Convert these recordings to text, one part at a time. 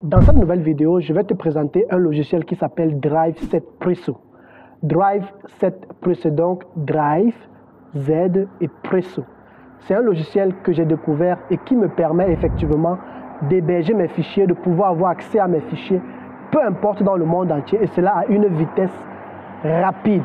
Dans cette nouvelle vidéo, je vais te présenter un logiciel qui s'appelle Drive 7 Presso. Drive 7 Presso, donc Drive, Z et Presso. C'est un logiciel que j'ai découvert et qui me permet effectivement d'héberger mes fichiers, de pouvoir avoir accès à mes fichiers, peu importe dans le monde entier, et cela à une vitesse rapide.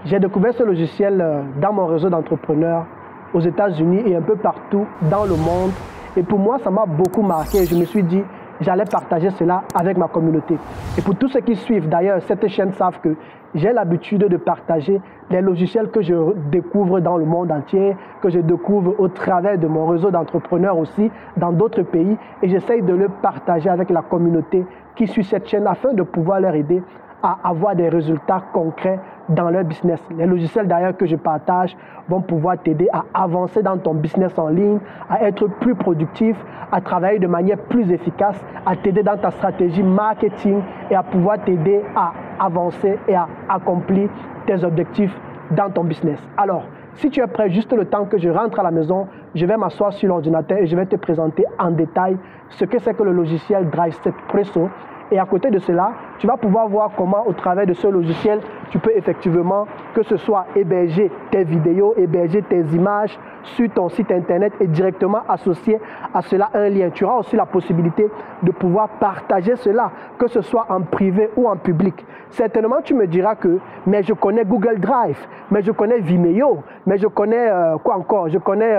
J'ai découvert ce logiciel dans mon réseau d'entrepreneurs aux États-Unis et un peu partout dans le monde. Et pour moi, ça m'a beaucoup marqué. Je me suis dit, j'allais partager cela avec ma communauté. Et pour tous ceux qui suivent, d'ailleurs, cette chaîne savent que j'ai l'habitude de partager les logiciels que je découvre dans le monde entier, que je découvre au travers de mon réseau d'entrepreneurs aussi, dans d'autres pays. Et j'essaye de le partager avec la communauté qui suit cette chaîne afin de pouvoir leur aider à avoir des résultats concrets dans leur business. Les logiciels d'ailleurs que je partage vont pouvoir t'aider à avancer dans ton business en ligne, à être plus productif, à travailler de manière plus efficace, à t'aider dans ta stratégie marketing et à pouvoir t'aider à avancer et à accomplir tes objectifs dans ton business. Alors, si tu es prêt, juste le temps que je rentre à la maison, je vais m'asseoir sur l'ordinateur et je vais te présenter en détail ce que c'est que le logiciel Drive 7 Presso. Et à côté de cela, tu vas pouvoir voir comment, au travers de ce logiciel, tu peux effectivement, que ce soit héberger tes vidéos, héberger tes images sur ton site internet et directement associer à cela un lien. Tu auras aussi la possibilité de pouvoir partager cela, que ce soit en privé ou en public. Certainement, tu me diras que, mais je connais Google Drive, mais je connais Vimeo, mais je connais quoi encore? Je connais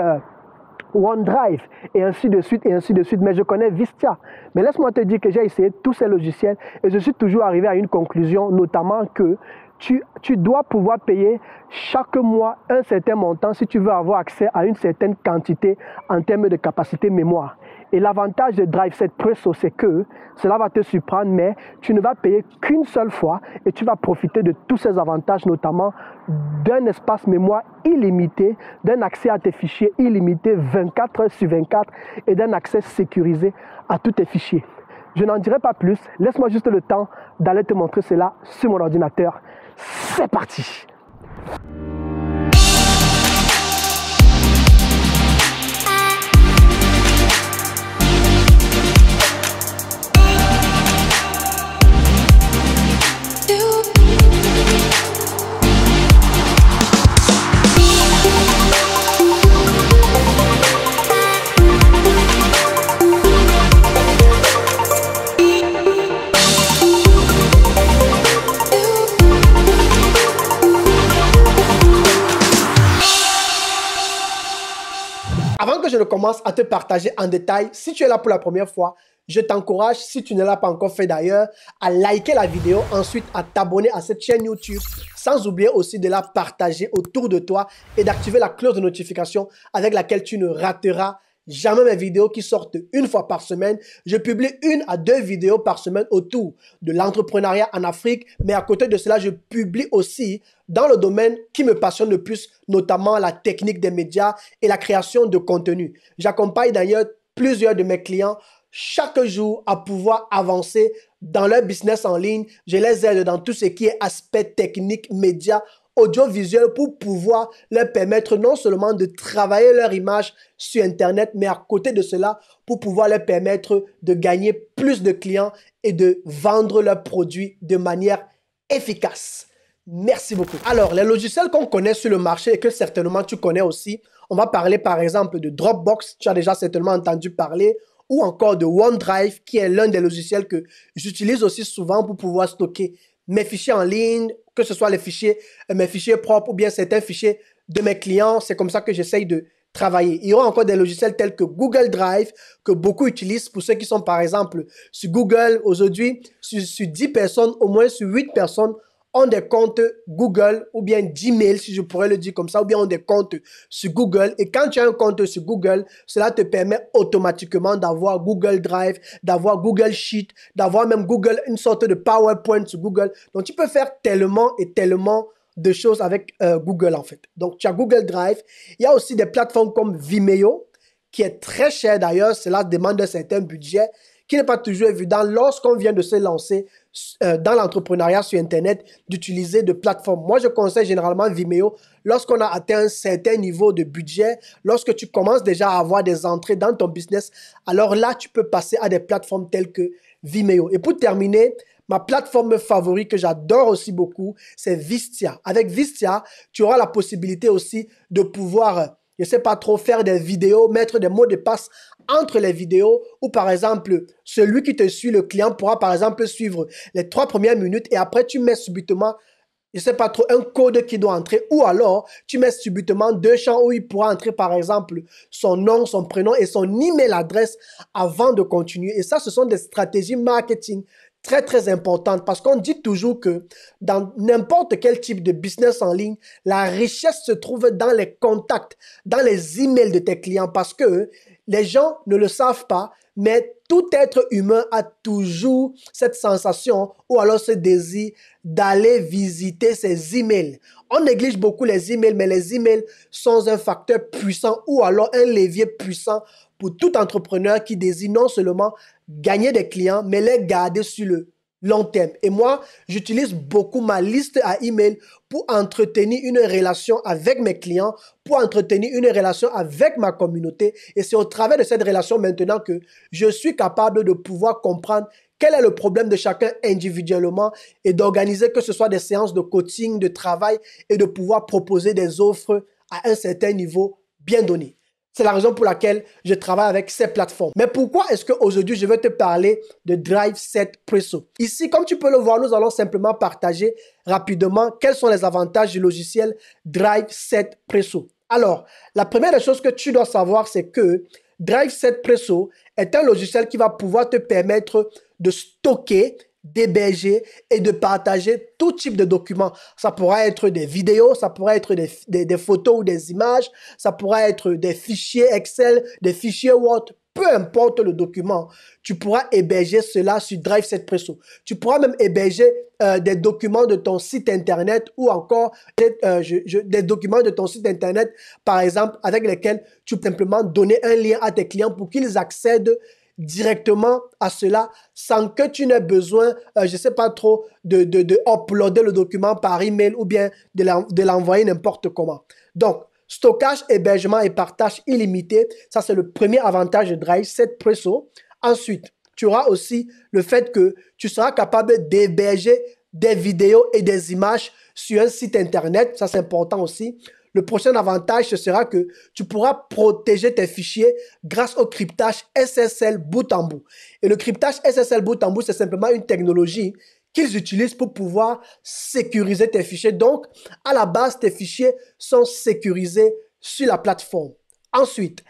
OneDrive et ainsi de suite, mais je connais Vistia. Mais laisse-moi te dire que j'ai essayé tous ces logiciels et je suis toujours arrivé à une conclusion, notamment que tu dois pouvoir payer chaque mois un certain montant si tu veux avoir accès à une certaine quantité en termes de capacité mémoire. Et l'avantage de Drive 7 Presso, c'est que cela va te surprendre, mais tu ne vas payer qu'une seule fois et tu vas profiter de tous ces avantages, notamment d'un espace mémoire illimité, d'un accès à tes fichiers illimité 24 heures sur 24 et d'un accès sécurisé à tous tes fichiers. Je n'en dirai pas plus. Laisse-moi juste le temps d'aller te montrer cela sur mon ordinateur. C'est parti! Avant que je ne commence à te partager en détail, si tu es là pour la première fois, je t'encourage, si tu ne l'as pas encore fait d'ailleurs, à liker la vidéo, ensuite à t'abonner à cette chaîne YouTube, sans oublier aussi de la partager autour de toi et d'activer la cloche de notification avec laquelle tu ne rateras jamais mes vidéos qui sortent une fois par semaine. Je publie 1 à 2 vidéos par semaine autour de l'entrepreneuriat en Afrique, mais à côté de cela, je publie aussi dans le domaine qui me passionne le plus, notamment la technique des médias et la création de contenu. J'accompagne d'ailleurs plusieurs de mes clients chaque jour à pouvoir avancer dans leur business en ligne. Je les aide dans tout ce qui est aspect technique, médias, audiovisuel pour pouvoir leur permettre non seulement de travailler leur image sur Internet, mais à côté de cela, pour pouvoir leur permettre de gagner plus de clients et de vendre leurs produits de manière efficace. Merci beaucoup. Alors, les logiciels qu'on connaît sur le marché et que certainement tu connais aussi, on va parler par exemple de Dropbox, tu as déjà certainement entendu parler, ou encore de OneDrive, qui est l'un des logiciels que j'utilise aussi souvent pour pouvoir stocker mes fichiers en ligne, que ce soit les fichiers, mes fichiers propres ou bien certains fichiers de mes clients. C'est comme ça que j'essaye de travailler. Il y aura encore des logiciels tels que Google Drive, que beaucoup utilisent pour ceux qui sont par exemple sur Google. Aujourd'hui, sur 10 personnes, au moins sur 8 personnes ont des comptes Google ou bien Gmail, si je pourrais le dire comme ça, ou bien ont des comptes sur Google. Et quand tu as un compte sur Google, cela te permet automatiquement d'avoir Google Drive, d'avoir Google Sheet, d'avoir même Google, une sorte de PowerPoint sur Google. Donc, tu peux faire tellement et tellement de choses avec Google en fait. Donc, tu as Google Drive. Il y a aussi des plateformes comme Vimeo, qui est très cher d'ailleurs. Cela demande un certain budget, qui n'est pas toujours évident lorsqu'on vient de se lancer dans l'entrepreneuriat sur Internet, d'utiliser de plateformes. Moi, je conseille généralement Vimeo lorsqu'on a atteint un certain niveau de budget, lorsque tu commences déjà à avoir des entrées dans ton business. Alors là, tu peux passer à des plateformes telles que Vimeo. Et pour terminer, ma plateforme favorite que j'adore aussi beaucoup, c'est Vistia. Avec Vistia, tu auras la possibilité aussi de pouvoir, je ne sais pas trop, faire des vidéos, mettre des mots de passe entre les vidéos ou par exemple, celui qui te suit, le client pourra par exemple suivre les 3 premières minutes et après tu mets subitement, je ne sais pas trop, un code qui doit entrer ou alors tu mets subitement 2 champs où il pourra entrer par exemple son nom, son prénom et son email adresse avant de continuer. Et ça, ce sont des stratégies marketing très importantes parce qu'on dit toujours que dans n'importe quel type de business en ligne, la richesse se trouve dans les contacts, dans les emails de tes clients parce que les gens ne le savent pas, mais tout être humain a toujours cette sensation ou alors ce désir d'aller visiter ses emails. On néglige beaucoup les emails, mais les emails sont un facteur puissant ou alors un levier puissant pour tout entrepreneur qui désire non seulement gagner des clients, mais les garder sur le long terme. Et moi, j'utilise beaucoup ma liste à email pour entretenir une relation avec mes clients, pour entretenir une relation avec ma communauté. Et c'est au travers de cette relation maintenant que je suis capable de pouvoir comprendre quel est le problème de chacun individuellement et d'organiser que ce soit des séances de coaching, de travail et de pouvoir proposer des offres à un certain niveau bien donné. C'est la raison pour laquelle je travaille avec ces plateformes. Mais pourquoi est-ce qu'aujourd'hui, je vais te parler de Drive7 Presso? Ici, comme tu peux le voir, nous allons simplement partager rapidement quels sont les avantages du logiciel Drive7 Presso. Alors, la première des choses que tu dois savoir, c'est que Drive7 Presso est un logiciel qui va pouvoir te permettre de stocker, d'héberger et de partager tout type de documents. Ça pourra être des vidéos, ça pourra être des photos ou des images, ça pourra être des fichiers Excel, des fichiers Word, peu importe le document, tu pourras héberger cela sur Drive7 Presso. Tu pourras même héberger des documents de ton site internet ou encore des documents de ton site internet, par exemple, avec lesquels tu peux simplement donner un lien à tes clients pour qu'ils accèdent directement à cela sans que tu n'aies besoin, je ne sais pas trop, de uploader le document par email ou bien de l'envoyer n'importe comment. Donc, stockage, hébergement et partage illimité, ça c'est le premier avantage de Drive7 Presso. Ensuite, tu auras aussi le fait que tu seras capable d'héberger des vidéos et des images sur un site internet, ça c'est important aussi. Le prochain avantage, ce sera que tu pourras protéger tes fichiers grâce au cryptage SSL bout en bout. Et le cryptage SSL bout en bout, c'est simplement une technologie qu'ils utilisent pour pouvoir sécuriser tes fichiers. Donc, à la base, tes fichiers sont sécurisés sur la plateforme. Ensuite,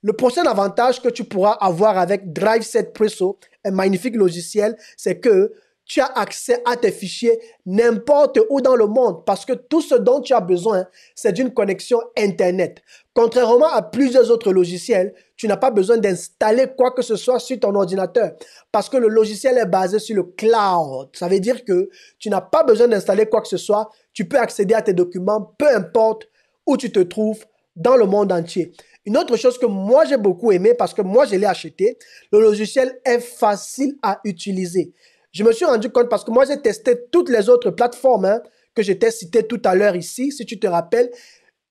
le prochain avantage que tu pourras avoir avec Drive7 Presso, un magnifique logiciel, c'est que tu as accès à tes fichiers n'importe où dans le monde parce que tout ce dont tu as besoin, c'est d'une connexion Internet. Contrairement à plusieurs autres logiciels, tu n'as pas besoin d'installer quoi que ce soit sur ton ordinateur parce que le logiciel est basé sur le cloud. Ça veut dire que tu n'as pas besoin d'installer quoi que ce soit. Tu peux accéder à tes documents, peu importe où tu te trouves dans le monde entier. Une autre chose que moi j'ai beaucoup aimé parce que moi je l'ai acheté, le logiciel est facile à utiliser. Je me suis rendu compte parce que moi, j'ai testé toutes les autres plateformes que je t'ai citées tout à l'heure ici. Si tu te rappelles,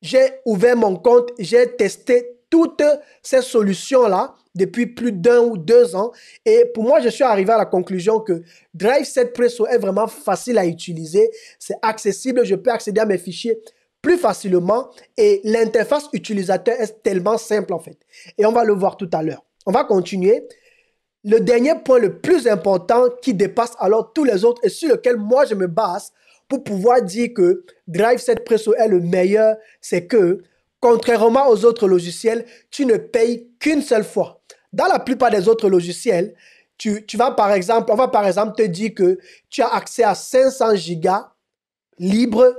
j'ai ouvert mon compte, j'ai testé toutes ces solutions-là depuis plus d'1 ou 2 ans. Et pour moi, je suis arrivé à la conclusion que Drive7 Presso est vraiment facile à utiliser. C'est accessible, je peux accéder à mes fichiers plus facilement et l'interface utilisateur est tellement simple en fait. Et on va le voir tout à l'heure. On va continuer. Le dernier point le plus important qui dépasse alors tous les autres et sur lequel moi je me base pour pouvoir dire que Drive7 Presso est le meilleur, c'est que contrairement aux autres logiciels, tu ne payes qu'une seule fois. Dans la plupart des autres logiciels, tu vas par exemple, on va par exemple te dire que tu as accès à 500 gigas libres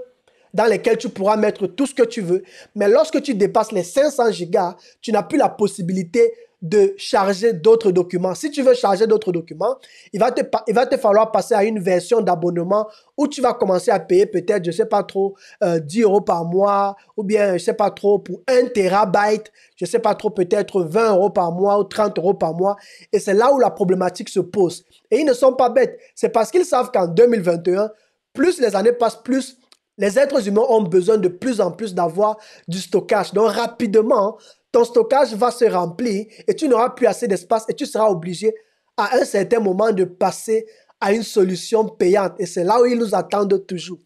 dans lesquels tu pourras mettre tout ce que tu veux. Mais lorsque tu dépasses les 500 gigas, tu n'as plus la possibilité de charger d'autres documents. Si tu veux charger d'autres documents, il va te falloir passer à une version d'abonnement où tu vas commencer à payer peut-être, je ne sais pas trop, 10 € par mois ou bien, je ne sais pas trop, pour 1 terabyte, je ne sais pas trop, peut-être 20 € par mois ou 30 € par mois. Et c'est là où la problématique se pose. Et ils ne sont pas bêtes. C'est parce qu'ils savent qu'en 2021, plus les années passent, plus les êtres humains ont besoin de plus en plus d'avoir du stockage. Donc, rapidement, ton stockage va se remplir et tu n'auras plus assez d'espace et tu seras obligé à un certain moment de passer à une solution payante. Et c'est là où ils nous attendent toujours.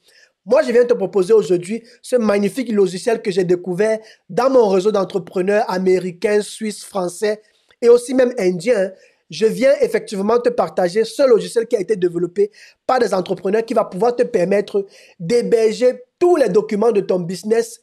Moi, je viens te proposer aujourd'hui ce magnifique logiciel que j'ai découvert dans mon réseau d'entrepreneurs américains, suisses, français et aussi même indiens. Je viens effectivement te partager ce logiciel qui a été développé par des entrepreneurs qui va pouvoir te permettre d'héberger tous les documents de ton business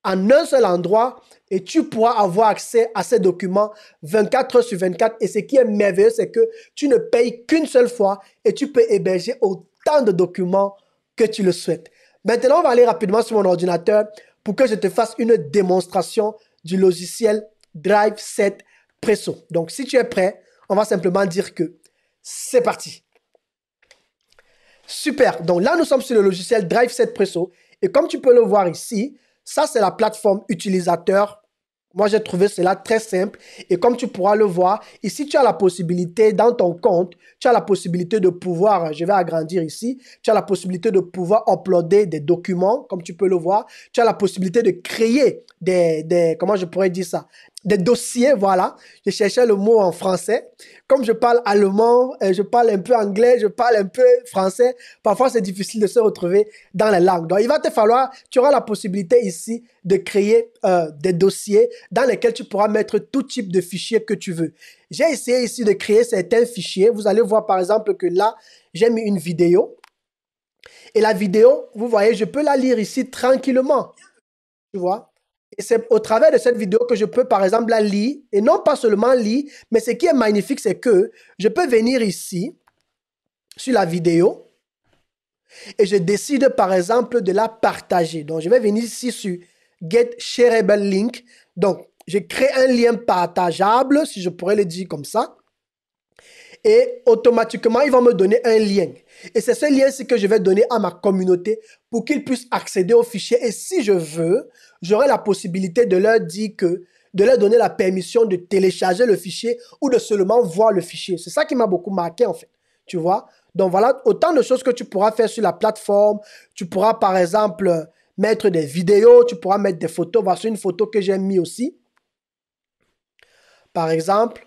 en un seul endroit et tu pourras avoir accès à ces documents 24 heures sur 24. Et ce qui est merveilleux, c'est que tu ne payes qu'une seule fois et tu peux héberger autant de documents que tu le souhaites. Maintenant, on va aller rapidement sur mon ordinateur pour que je te fasse une démonstration du logiciel Drive 7 Presso. Donc, si tu es prêt, on va simplement dire que c'est parti. Super. Donc là, nous sommes sur le logiciel Drive 7 Presso. Et comme tu peux le voir ici, ça, c'est la plateforme utilisateur. Moi, j'ai trouvé cela très simple. Et comme tu pourras le voir, ici, tu as la possibilité, dans ton compte, tu as la possibilité de pouvoir, je vais agrandir ici, tu as la possibilité de pouvoir uploader des documents, comme tu peux le voir. Tu as la possibilité de créer comment je pourrais dire ça, des dossiers, voilà. Je cherchais le mot en français. Comme je parle allemand, je parle un peu anglais, je parle un peu français, parfois c'est difficile de se retrouver dans les langues. Donc, il va te falloir, tu auras la possibilité ici de créer des dossiers dans lesquels tu pourras mettre tout type de fichiers que tu veux. J'ai essayé ici de créer certains fichiers. Vous allez voir par exemple que là, j'ai mis une vidéo. Et la vidéo, vous voyez, je peux la lire ici tranquillement. Tu vois? Et c'est au travers de cette vidéo que je peux, par exemple, la lire. Et non pas seulement lire, mais ce qui est magnifique, c'est que je peux venir ici, sur la vidéo, et je décide, par exemple, de la partager. Donc, je vais venir ici sur Get Shareable Link. Donc, je crée un lien partageable, si je pourrais le dire comme ça. Et automatiquement, il va me donner un lien. Et c'est ce lien-ci que je vais donner à ma communauté pour qu'ils puissent accéder au fichier. Et si je veux, j'aurai la possibilité de leur dire de leur donner la permission de télécharger le fichier ou de seulement voir le fichier. C'est ça qui m'a beaucoup marqué en fait. Tu vois? Donc voilà, autant de choses que tu pourras faire sur la plateforme. Tu pourras par exemple mettre des vidéos, tu pourras mettre des photos. Voici une photo que j'ai mis aussi. Par exemple,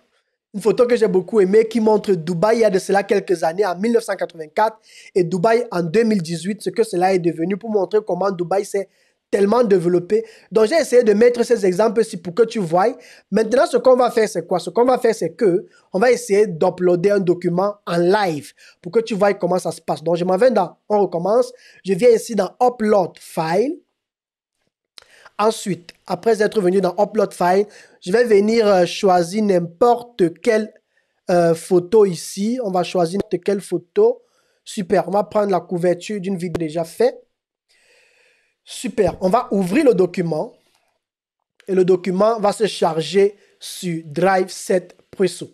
une photo que j'ai beaucoup aimée qui montre Dubaï il y a de cela quelques années, en 1984, et Dubaï en 2018, ce que cela est devenu pour montrer comment Dubaï s'est tellement développé. Donc, j'ai essayé de mettre ces exemples-ci pour que tu vois. Maintenant, ce qu'on va faire, c'est quoi? Ce qu'on va faire, c'est que on va essayer d'uploader un document en live pour que tu vois comment ça se passe. Donc, je m'en vais dans, on recommence. Je viens ici dans Upload File. Ensuite, après être venu dans Upload File, je vais venir choisir n'importe quelle photo ici. On va choisir n'importe quelle photo. Super, on va prendre la couverture d'une vidéo déjà faite. Super, on va ouvrir le document. Et le document va se charger sur Drive 7 Presso.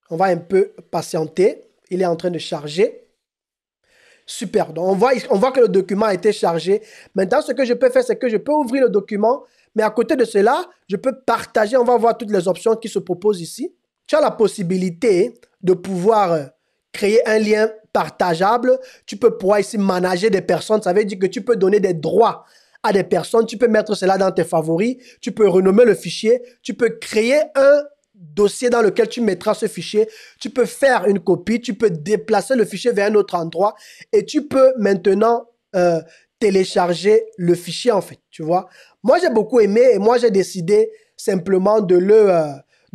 On va un peu patienter. Il est en train de charger. Super. Donc, on voit que le document a été chargé. Maintenant, ce que je peux faire, c'est que je peux ouvrir le document, mais à côté de cela, je peux partager. On va voir toutes les options qui se proposent ici. Tu as la possibilité de pouvoir créer un lien partageable. Tu peux pouvoir ici manager des personnes. Ça veut dire que tu peux donner des droits à des personnes. Tu peux mettre cela dans tes favoris. Tu peux renommer le fichier. Tu peux créer un dossier dans lequel tu mettras ce fichier. Tu peux faire une copie, tu peux déplacer le fichier vers un autre endroit et tu peux maintenant télécharger le fichier en fait, tu vois. Moi, j'ai beaucoup aimé et moi, j'ai décidé simplement de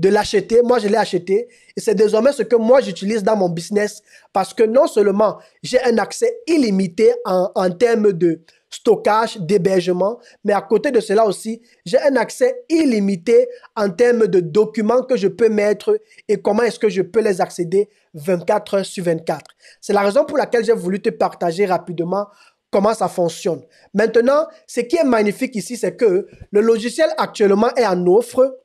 l'acheter. Moi, je l'ai acheté et c'est désormais ce que moi, j'utilise dans mon business parce que non seulement j'ai un accès illimité en termes de stockage, d'hébergement, mais à côté de cela aussi, j'ai un accès illimité en termes de documents que je peux mettre et comment est-ce que je peux les accéder 24 heures sur 24. C'est la raison pour laquelle j'ai voulu te partager rapidement comment ça fonctionne. Maintenant, ce qui est magnifique ici, c'est que le logiciel actuellement est en offre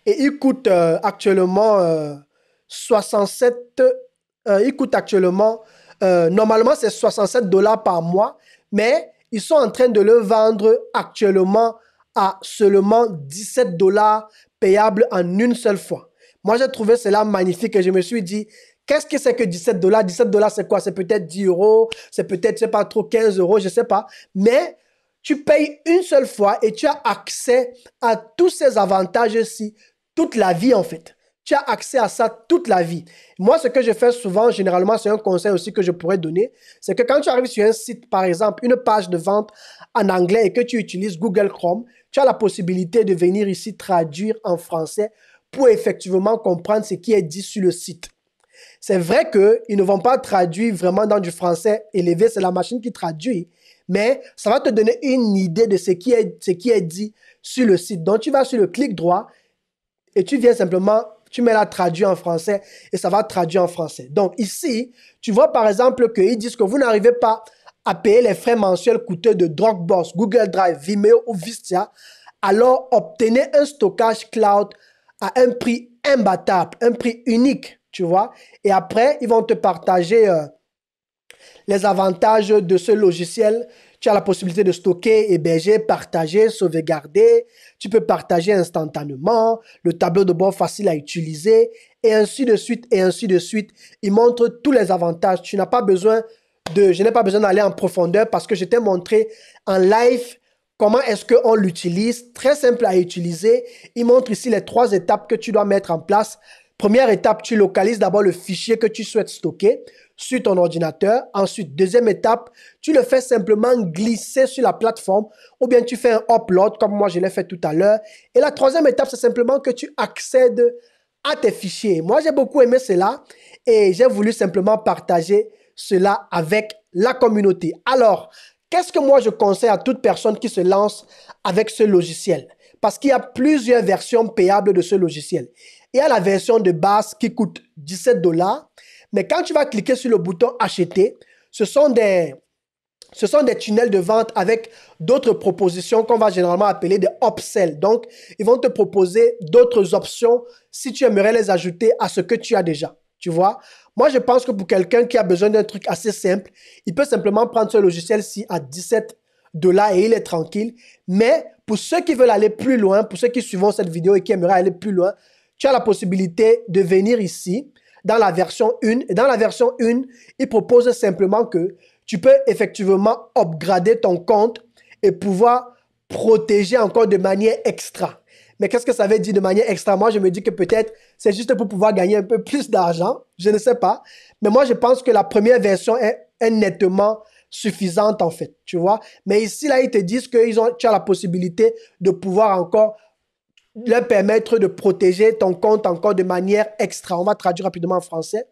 et il coûte actuellement 67, il coûte actuellement, normalement c'est 67 $ par mois, mais ils sont en train de le vendre actuellement à seulement 17 $ payables en une seule fois. Moi, j'ai trouvé cela magnifique et je me suis dit, qu'est-ce que c'est que 17 $? 17 $, c'est quoi? C'est peut-être 10 €, c'est peut-être, je sais pas trop, 15 €, je sais pas. Mais tu payes une seule fois et tu as accès à tous ces avantages-ci toute la vie, en fait. tu as accès à ça toute la vie. Moi, ce que je fais souvent, généralement, c'est un conseil aussi que je pourrais donner, c'est que quand tu arrives sur un site, par exemple, une page de vente en anglais et que tu utilises Google Chrome, tu as la possibilité de venir ici traduire en français pour effectivement comprendre ce qui est dit sur le site. C'est vrai qu'ils ne vont pas traduire vraiment dans du français élevé, c'est la machine qui traduit, mais ça va te donner une idée de ce qui est dit sur le site. Donc, tu vas sur le clic droit et tu viens simplement, tu mets la traduire en français et ça va traduire en français. Donc, ici, tu vois par exemple qu'ils disent que vous n'arrivez pas à payer les frais mensuels coûteux de Dropbox, Google Drive, Vimeo ou Vistia, alors obtenez un stockage cloud à un prix imbattable, un prix unique, tu vois. Et après, ils vont te partager les avantages de ce logiciel. Tu as la possibilité de stocker, héberger, partager, sauvegarder. Tu peux partager instantanément, le tableau de bord facile à utiliser, et ainsi de suite, et ainsi de suite. Ils montrent tous les avantages. Tu n'as pas besoin je n'ai pas besoin d'aller en profondeur parce que je t'ai montré en live comment est-ce qu'on l'utilise. Très simple à utiliser. Il montre ici les 3 étapes que tu dois mettre en place. Première étape, tu localises d'abord le fichier que tu souhaites stocker sur ton ordinateur. Ensuite, deuxième étape, tu le fais simplement glisser sur la plateforme ou bien tu fais un upload comme moi je l'ai fait tout à l'heure. Et la troisième étape, c'est simplement que tu accèdes à tes fichiers. Moi, j'ai beaucoup aimé cela et j'ai voulu simplement partager cela avec la communauté. Alors, qu'est-ce que moi je conseille à toute personne qui se lance avec ce logiciel? Parce qu'il y a plusieurs versions payables de ce logiciel. Il y a la version de base qui coûte 17 $. Mais quand tu vas cliquer sur le bouton acheter, ce sont des tunnels de vente avec d'autres propositions qu'on va généralement appeler des upsells. Donc, ils vont te proposer d'autres options si tu aimerais les ajouter à ce que tu as déjà. Tu vois? Moi, je pense que pour quelqu'un qui a besoin d'un truc assez simple, il peut simplement prendre ce logiciel-ci à 17 $ et il est tranquille. Mais pour ceux qui veulent aller plus loin, pour ceux qui suivent cette vidéo et qui aimeraient aller plus loin, tu as la possibilité de venir ici dans la version 1. Et dans la version 1, il propose simplement que tu peux effectivement upgrader ton compte et pouvoir protéger encore de manière extra. Mais qu'est-ce que ça veut dire de manière extra? Moi, je me dis que peut-être c'est juste pour pouvoir gagner un peu plus d'argent. Je ne sais pas. Mais moi, je pense que la première version est nettement suffisante en fait, tu vois. Mais ici, là, ils te disent que tu as la possibilité de pouvoir encore leur permettre de protéger ton compte encore de manière extra. On va traduire rapidement en français.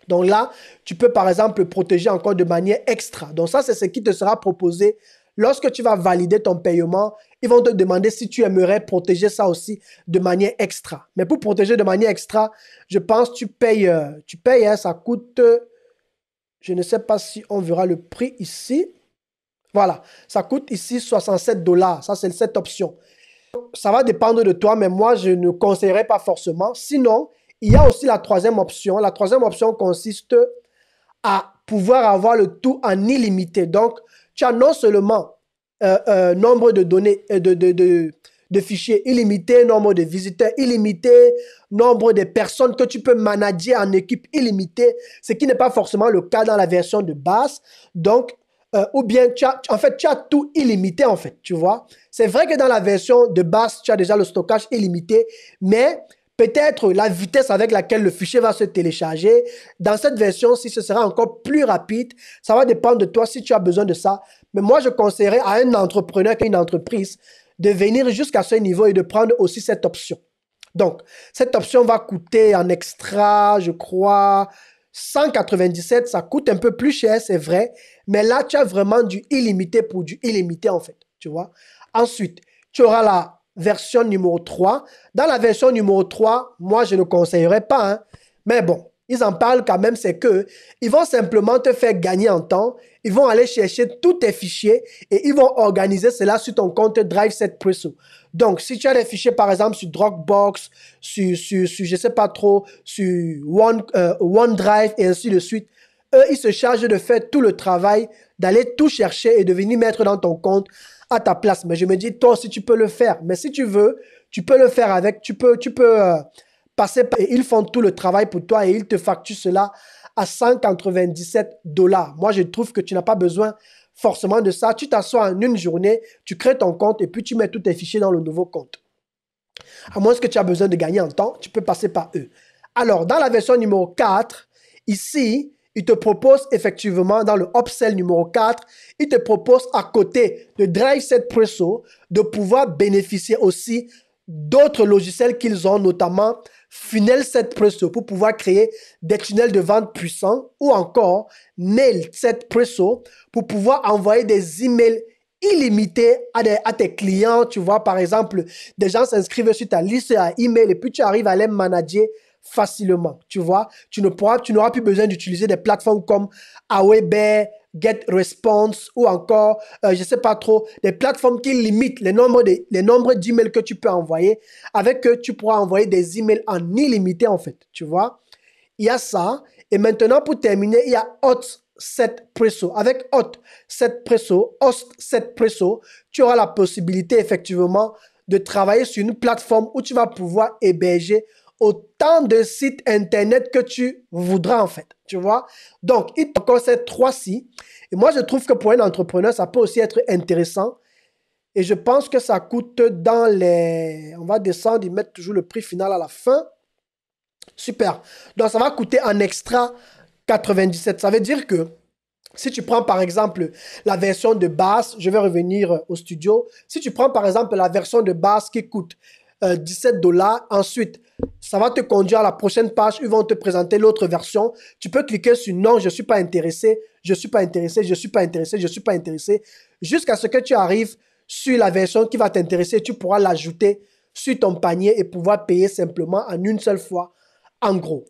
Donc là, tu peux par exemple le protéger encore de manière extra. Donc ça, c'est ce qui te sera proposé. Lorsque tu vas valider ton paiement, ils vont te demander si tu aimerais protéger ça aussi de manière extra. Mais pour protéger de manière extra, je pense que tu payes, hein, ça coûte, je ne sais pas si on verra le prix ici. Voilà, ça coûte ici 67 $. Ça, c'est cette option. Ça va dépendre de toi, mais moi, je ne conseillerais pas forcément. Sinon, il y a aussi la troisième option. La troisième option consiste à pouvoir avoir le tout en illimité. Donc, tu as non seulement nombre de données, de fichiers illimités, nombre de visiteurs illimités, nombre de personnes que tu peux manager en équipe illimitée, ce qui n'est pas forcément le cas dans la version de base. Donc, ou bien tu as tout illimité en fait, tu vois. C'est vrai que dans la version de base, tu as déjà le stockage illimité, mais peut-être la vitesse avec laquelle le fichier va se télécharger. Dans cette version-ci, ce sera encore plus rapide. Ça va dépendre de toi si tu as besoin de ça. Mais moi, je conseillerais à un entrepreneur qui a une entreprise de venir jusqu'à ce niveau et de prendre aussi cette option. Donc, cette option va coûter en extra, je crois, 197. Ça coûte un peu plus cher, c'est vrai. Mais là, tu as vraiment du illimité pour du illimité, en fait. Tu vois? Ensuite, tu auras la version numéro 3. Dans la version numéro 3, moi, je ne conseillerais pas. Hein. Mais bon, ils en parlent quand même, c'est que ils vont simplement te faire gagner en temps. Ils vont aller chercher tous tes fichiers et ils vont organiser cela sur ton compte Drive7Presso. Donc, si tu as des fichiers, par exemple, sur Dropbox, sur je sais pas trop, sur OneDrive et ainsi de suite, eux, ils se chargent de faire tout le travail, d'aller tout chercher et de venir mettre dans ton compte à ta place. Mais je me dis, toi aussi, tu peux le faire. Mais si tu veux, tu peux le faire avec, tu peux passer par, et ils font tout le travail pour toi et ils te facturent cela à 197 $. Moi, je trouve que tu n'as pas besoin forcément de ça. Tu t'assois en une journée, tu crées ton compte et puis tu mets tous tes fichiers dans le nouveau compte. À moins que tu aies besoin de gagner en temps, tu peux passer par eux. Alors, dans la version numéro 4, ici, il te propose effectivement, dans le upsell numéro 4, il te propose à côté de Drive7 Presso de pouvoir bénéficier aussi d'autres logiciels qu'ils ont, notamment Funnel7 Presso pour pouvoir créer des tunnels de vente puissants ou encore Mail7 Presso pour pouvoir envoyer des emails illimité à tes clients. Tu vois, par exemple, des gens s'inscrivent sur ta liste à email et puis tu arrives à les manager facilement. Tu vois, tu n'auras plus besoin d'utiliser des plateformes comme Aweber, GetResponse ou encore, je ne sais pas trop, des plateformes qui limitent les nombres d'emails que tu peux envoyer. Avec eux, tu pourras envoyer des emails en illimité en fait. Tu vois, il y a ça. Et maintenant, pour terminer, il y a Host7 Presso. Avec Host7 Presso, tu auras la possibilité effectivement de travailler sur une plateforme où tu vas pouvoir héberger autant de sites internet que tu voudras en fait. Tu vois? Donc, il te encore ces trois-ci. Et moi, je trouve que pour un entrepreneur, ça peut aussi être intéressant. Et je pense que ça coûte dans les... On va descendre, ils mettent toujours le prix final à la fin. Super. Donc, ça va coûter en extra 97. Ça veut dire que si tu prends par exemple la version de base, je vais revenir au studio. Si tu prends par exemple la version de base qui coûte 17 $, ensuite, ça va te conduire à la prochaine page. Ils vont te présenter l'autre version. Tu peux cliquer sur non, je ne suis pas intéressé, je ne suis pas intéressé, je ne suis pas intéressé, je ne suis pas intéressé, jusqu'à ce que tu arrives sur la version qui va t'intéresser. Tu pourras l'ajouter sur ton panier et pouvoir payer simplement en une seule fois. En gros,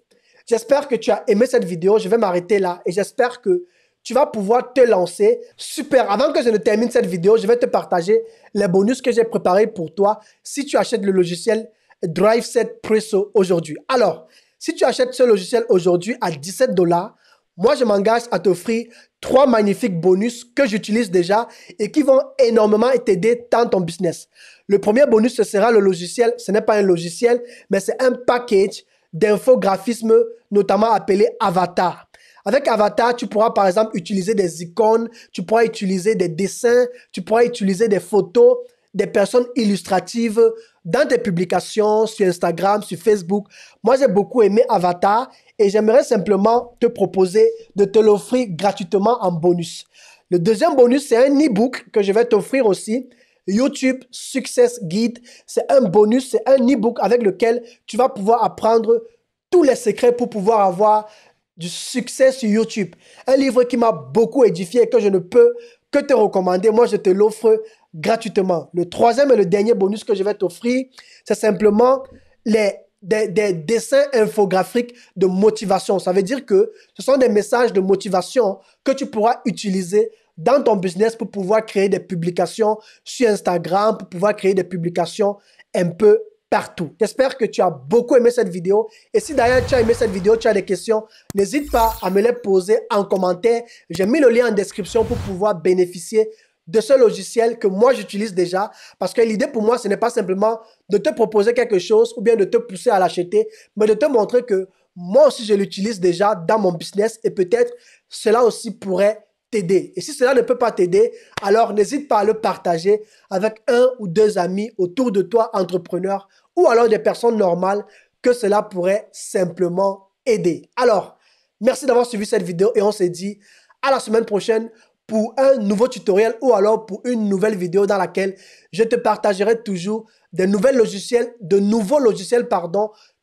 j'espère que tu as aimé cette vidéo. Je vais m'arrêter là et j'espère que tu vas pouvoir te lancer. Super. Avant que je ne termine cette vidéo, je vais te partager les bonus que j'ai préparés pour toi si tu achètes le logiciel Drive7 Presso aujourd'hui. Alors, si tu achètes ce logiciel aujourd'hui à 17 $, moi, je m'engage à t'offrir 3 magnifiques bonus que j'utilise déjà et qui vont énormément t'aider dans ton business. Le premier bonus, ce sera le logiciel. Ce n'est pas un logiciel, mais c'est un package d'infographisme, notamment appelé Avatar. Avec Avatar, tu pourras par exemple utiliser des icônes, tu pourras utiliser des dessins, tu pourras utiliser des photos, des personnes illustratives dans tes publications sur Instagram, sur Facebook. Moi, j'ai beaucoup aimé Avatar et j'aimerais simplement te proposer de te l'offrir gratuitement en bonus. Le deuxième bonus, c'est un e-book que je vais t'offrir aussi. YouTube Success Guide, c'est un bonus, c'est un e-book avec lequel tu vas pouvoir apprendre tous les secrets pour pouvoir avoir du succès sur YouTube. Un livre qui m'a beaucoup édifié et que je ne peux que te recommander. Moi, je te l'offre gratuitement. Le troisième et le dernier bonus que je vais t'offrir, c'est simplement des dessins infographiques de motivation. Ça veut dire que ce sont des messages de motivation que tu pourras utiliser dans ton business pour pouvoir créer des publications sur Instagram, pour pouvoir créer des publications un peu partout. J'espère que tu as beaucoup aimé cette vidéo. Et si d'ailleurs tu as aimé cette vidéo, tu as des questions, n'hésite pas à me les poser en commentaire. J'ai mis le lien en description pour pouvoir bénéficier de ce logiciel que moi j'utilise déjà. Parce que l'idée pour moi, ce n'est pas simplement de te proposer quelque chose ou bien de te pousser à l'acheter, mais de te montrer que moi aussi je l'utilise déjà dans mon business et peut-être cela aussi pourrait t'aider. Et si cela ne peut pas t'aider, alors n'hésite pas à le partager avec un ou deux amis autour de toi, entrepreneurs, ou alors des personnes normales que cela pourrait simplement aider. Alors, merci d'avoir suivi cette vidéo et on se dit à la semaine prochaine pour un nouveau tutoriel ou alors pour une nouvelle vidéo dans laquelle je te partagerai toujours de nouveaux logiciels,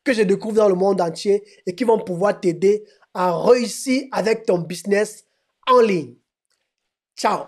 que je découvre dans le monde entier et qui vont pouvoir t'aider à réussir avec ton business en ligne. Ciao!